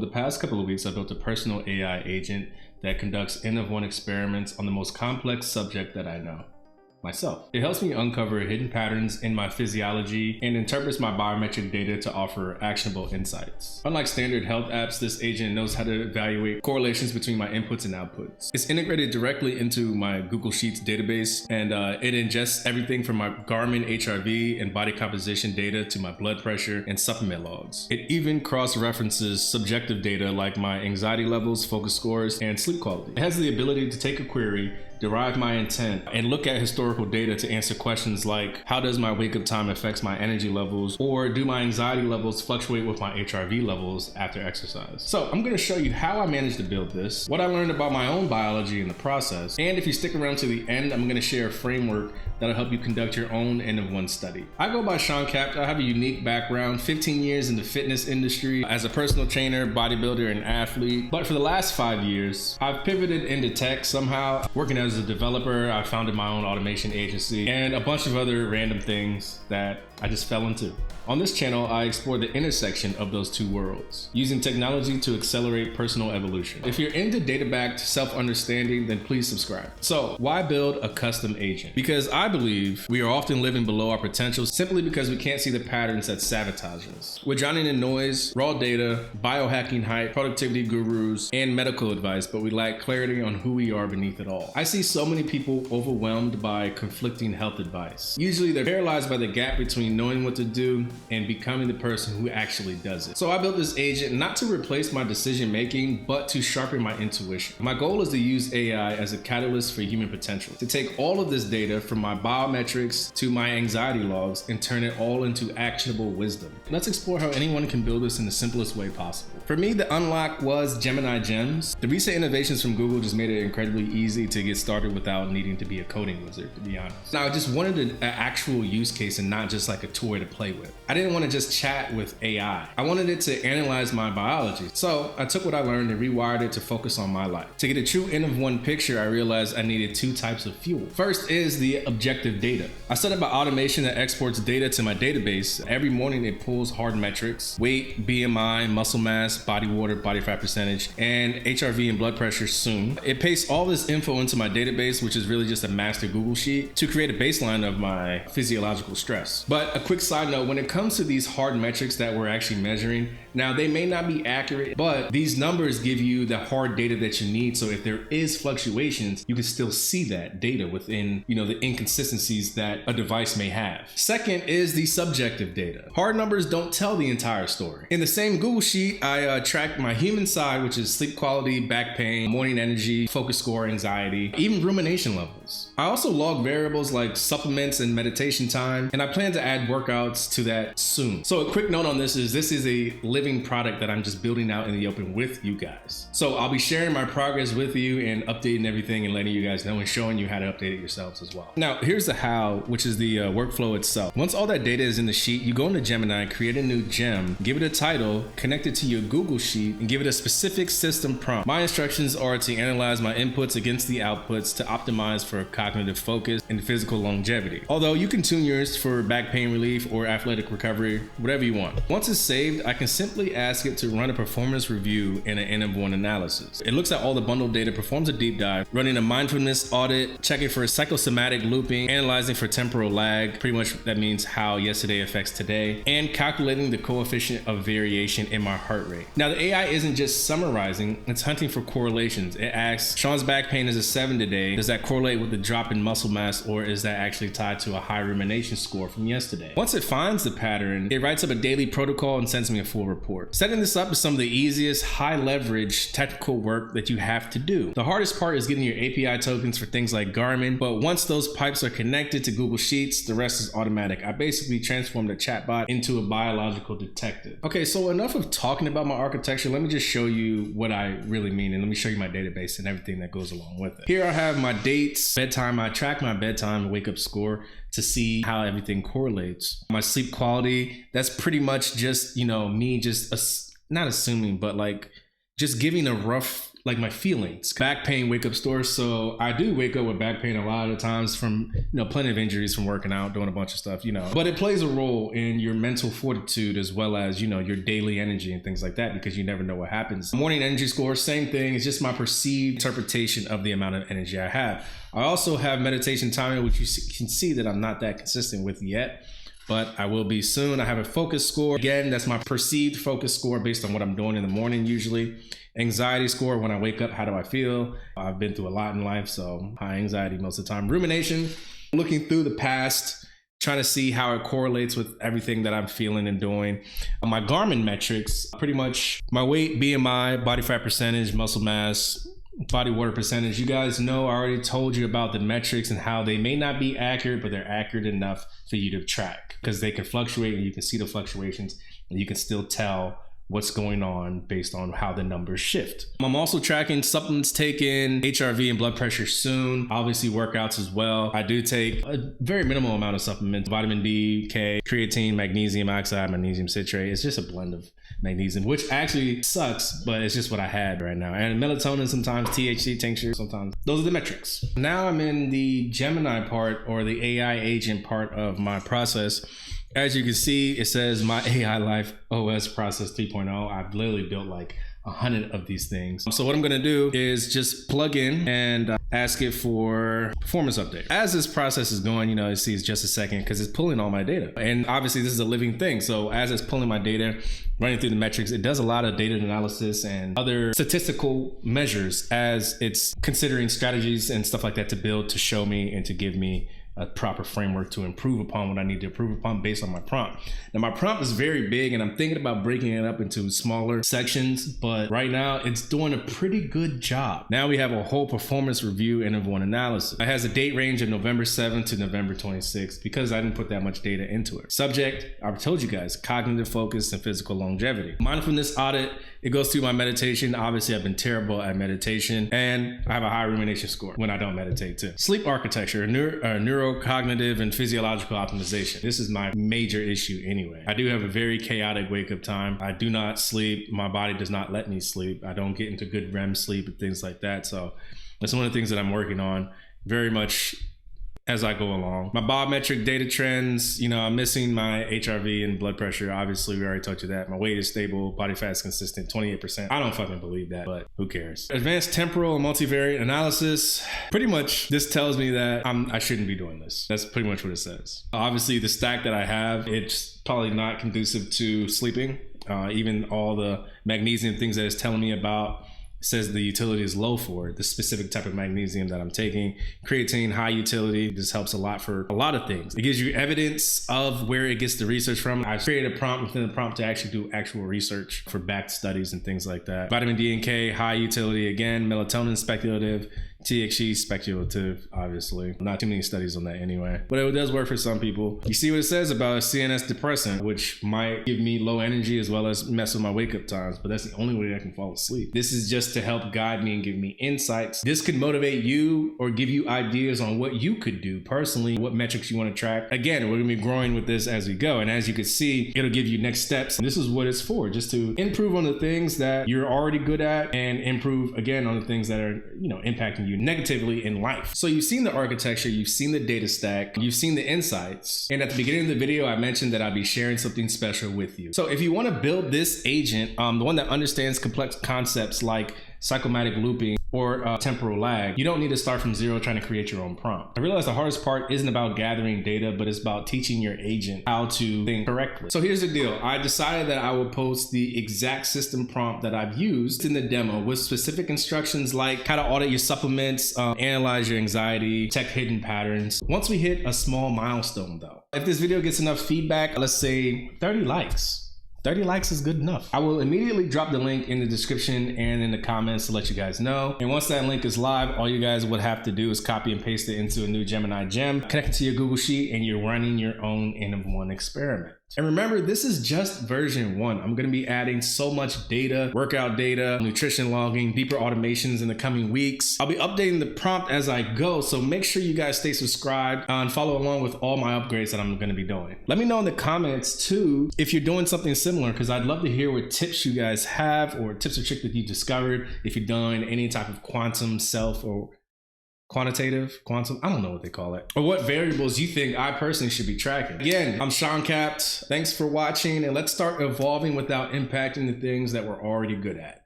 the past couple of weeks, I built a personal AI agent that conducts N-of-1 experiments on the most complex subject that I know, myself. It helps me uncover hidden patterns in my physiology and interprets my biometric data to offer actionable insights. Unlike standard health apps, this agent knows how to evaluate correlations between my inputs and outputs. It's integrated directly into my Google Sheets database, and it ingests everything from my Garmin HRV and body composition data to my blood pressure and supplement logs. It even cross-references subjective data like my anxiety levels, focus scores, and sleep quality. It has the ability to take a query, derive my intent, and look at historical data to answer questions like, how does my wake up time affect my energy levels, or do my anxiety levels fluctuate with my HRV levels after exercise? So I'm going to show you how I managed to build this, what I learned about my own biology in the process, and if you stick around to the end, I'm going to share a framework that'll help you conduct your own N-of-1 study. I go by Sean Capt. I have a unique background, 15 years in the fitness industry as a personal trainer, bodybuilder, and athlete. But for the last 5 years, I've pivoted into tech somehow. Working as a developer, I founded my own automation agency and a bunch of other random things that I just fell into. On this channel, I explore the intersection of those two worlds, using technology to accelerate personal evolution. If you're into data-backed self-understanding, then please subscribe. So, why build a custom agent? Because I believe we are often living below our potential simply because we can't see the patterns that sabotage us. We're drowning in noise, raw data, biohacking hype, productivity gurus, and medical advice, but we lack clarity on who we are beneath it all. I see so many people overwhelmed by conflicting health advice. Usually they're paralyzed by the gap between knowing what to do and becoming the person who actually does it. So I built this agent not to replace my decision making, but to sharpen my intuition. My goal is to use AI as a catalyst for human potential, to take all of this data from my biometrics to my anxiety logs and turn it all into actionable wisdom. Let's explore how anyone can build this in the simplest way possible. For me, the unlock was Gemini Gems. The recent innovations from Google just made it incredibly easy to get started without needing to be a coding wizard, to be honest. Now, I just wanted an actual use case and not just like a toy to play with. I didn't want to just chat with AI. I wanted it to analyze my biology. So I took what I learned and rewired it to focus on my life. To get a true N-of-1 picture, I realized I needed two types of fuel. First is the objective data. I set up an automation that exports data to my database. Every morning it pulls hard metrics, weight, BMI, muscle mass, body water, body fat percentage, and HRV and blood pressure soon. It pastes all this info into my database, which is really just a master Google sheet, to create a baseline of my physiological stress. But a quick side note, when it comes to these hard metrics that we're actually measuring, now they may not be accurate, but these numbers give you the hard data that you need. So if there is fluctuations, you can still see that data within, the inconsistencies that a device may have. Second is the subjective data. Hard numbers don't tell the entire story. In the same Google sheet, I tracked my human side, which is sleep quality, back pain, morning energy, focus score, anxiety, even rumination levels. I also log variables like supplements and meditation time, and I plan to add workouts to that soon. So a quick note on this is a living product that I'm just building out in the open with you guys. So I'll be sharing my progress with you and updating everything and letting you guys know and showing you how to update it yourselves as well. Now, here's the how, which is the workflow itself. Once all that data is in the sheet, you go into Gemini, create a new gem, give it a title, connect it to your Google sheet, and give it a specific system prompt. My instructions are to analyze my inputs against the outputs to optimize for cognitive focus and physical longevity. Although you can tune yours for back pain relief or athletic recovery, whatever you want. Once it's saved, I can simply ask it to run a performance review and an N-of-1 analysis. It looks at all the bundled data, performs a deep dive, running a mindfulness audit, checking for psychosomatic looping, analyzing for temporal lag, pretty much that means how yesterday affects today, and calculating the coefficient of variation in my heart rate. Now, the AI isn't just summarizing, it's hunting for correlations. It asks, Sean's back pain is a 7 today. Does that correlate with the drop in muscle mass, or is that actually tied to a high rumination score from yesterday? Once it finds the pattern, it writes up a daily protocol and sends me a full report. Setting this up is some of the easiest, high leverage technical work that you have to do. The hardest part is getting your API tokens for things like Garmin, but once those pipes are connected to Google Sheets, the rest is automatic. I basically transformed a chatbot into a biological detective. Okay, so enough of talking about my architecture. Let me just show you what I really mean, and let me show you my database and everything that goes along with it. Here I have my dates, bedtime. I track my bedtime and wake up score to see how everything correlates. My sleep quality, that's pretty much just, me just not assuming, but like just giving a rough, like my feelings. Back pain, wake up stories. So I do wake up with back pain a lot of the times from, plenty of injuries from working out, doing a bunch of stuff, But it plays a role in your mental fortitude as well as, your daily energy and things like that, because you never know what happens. Morning energy score, same thing. It's just my perceived interpretation of the amount of energy I have. I also have meditation timing, which you can see that I'm not that consistent with yet, but I will be soon. I have a focus score. Again, that's my perceived focus score based on what I'm doing in the morning usually. Anxiety score, when I wake up, how do I feel? I've been through a lot in life, so high anxiety most of the time. Rumination, looking through the past, trying to see how it correlates with everything that I'm feeling and doing. My Garmin metrics, pretty much my weight, BMI, body fat percentage, muscle mass, body water percentage. You guys know I already told you about the metrics and how they may not be accurate, but they're accurate enough for you to track, because they can fluctuate and you can see the fluctuations and you can still tell what's going on based on how the numbers shift. I'm also tracking supplements taken, HRV and blood pressure soon, obviously workouts as well. I do take a very minimal amount of supplements, vitamin D, K, creatine, magnesium oxide, magnesium citrate. It's just a blend of magnesium, which actually sucks, but it's just what I had right now. And melatonin sometimes, THC tincture sometimes. Those are the metrics. Now I'm in the Gemini part, or the AI agent part of my process. As you can see, it says my AI Life OS process 3.0. I've literally built like 100 of these things. So what I'm going to do is just plug in and ask it for performance update. As this process is going, it sees just a second because it's pulling all my data. And obviously this is a living thing. So as it's pulling my data, running through the metrics, it does a lot of data analysis and other statistical measures as it's considering strategies and stuff like that to build, to show me and to give me a proper framework to improve upon what I need to improve upon based on my prompt. Now my prompt is very big and I'm thinking about breaking it up into smaller sections, but right now it's doing a pretty good job. Now we have a whole performance review and one analysis. It has a date range of November 7th to November 26th because I didn't put that much data into it. Subject, I've told you guys, cognitive focus and physical longevity. Mindfulness audit, it goes through my meditation. Obviously I've been terrible at meditation and I have a high rumination score when I don't meditate too. Sleep architecture, neurocognitive and physiological optimization. This is my major issue anyway. I do have a very chaotic wake up time. I do not sleep. My body does not let me sleep. I don't get into good REM sleep and things like that. So that's one of the things that I'm working on very much as I go along. My biometric data trends, I'm missing my HRV and blood pressure. Obviously, we already told you that. My weight is stable, body fat is consistent, 28%. I don't fucking believe that, but who cares? Advanced temporal and multivariate analysis. Pretty much, this tells me that I shouldn't be doing this. That's pretty much what it says. Obviously, the stack that I have, it's probably not conducive to sleeping. Even all the magnesium things that it's telling me about, says the utility is low for it, the specific type of magnesium that I'm taking. Creatine, high utility. This helps a lot for a lot of things. It gives you evidence of where it gets the research from. I created a prompt within the prompt to actually do actual research for backed studies and things like that. Vitamin D and K, high utility again. Melatonin, speculative. THC, speculative, obviously. Not too many studies on that anyway. But it does work for some people. You see what it says about a CNS depressant, which might give me low energy as well as mess with my wake up times, but that's the only way I can fall asleep. This is just to help guide me and give me insights. This could motivate you or give you ideas on what you could do personally, what metrics you want to track. Again, we're gonna be growing with this as we go. And as you can see, it'll give you next steps. This is what it's for, just to improve on the things that you're already good at and improve again on the things that are, impacting you negatively in life. So you've seen the architecture, you've seen the data stack, you've seen the insights. And at the beginning of the video, I mentioned that I'd be sharing something special with you. So if you want to build this agent, the one that understands complex concepts like cyclomatic looping or temporal lag, you don't need to start from zero trying to create your own prompt. I realize the hardest part isn't about gathering data, but it's about teaching your agent how to think correctly. So here's the deal. I decided that I will post the exact system prompt that I've used in the demo with specific instructions like how to audit your supplements, analyze your anxiety, check hidden patterns. Once we hit a small milestone though, if this video gets enough feedback, let's say 30 likes. 30 likes is good enough. I will immediately drop the link in the description and in the comments to let you guys know. And once that link is live, all you guys would have to do is copy and paste it into a new Gemini Gem, connect it to your Google Sheet, and you're running your own N of 1 experiment. And remember, this is just version 1. I'm going to be adding so much data, workout data, nutrition logging, deeper automations in the coming weeks. I'll be updating the prompt as I go, so make sure you guys stay subscribed and follow along with all my upgrades that I'm going to be doing. Let me know in the comments too if you're doing something similar, because I'd love to hear what tips you guys have or tips or tricks that you discovered if you're doing any type of quantum self or quantitative, quantum, I don't know what they call it, or what variables you think I personally should be tracking. Again, I'm Sean Capt. Thanks for watching, and let's start evolving without impacting the things that we're already good at.